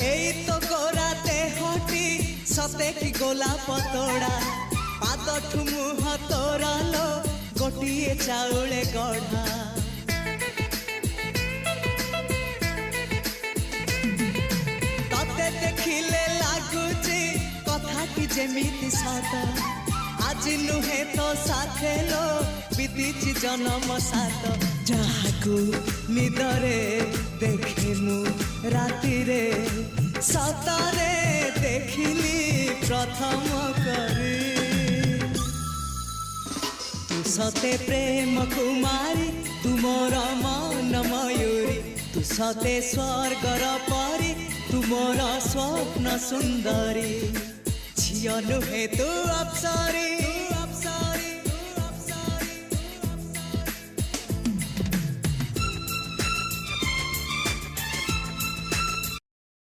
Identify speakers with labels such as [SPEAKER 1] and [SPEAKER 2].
[SPEAKER 1] এই তো গোরাতে হটি সতে কি গোলাপ তোড়া পাদঠু মুহ তোরালো গোটিয়ে চাউলে গড়া ততে দেখিলে লাগুছি কথাটি যেমিতি সত আজি নুহে তো সাথে লো বিদিছি জনম সাত যাহাকু নিদরে দেখে মু রাতিরে সতরে দেখিলি প্রথম করে তু সতে প্রেম কুমারী তুমর মন ময়ূরী তু সতে স্বর্গর পরি তুমর স্বপ্ন সুন্দরী ঝিও নুহে তু অপ্সরী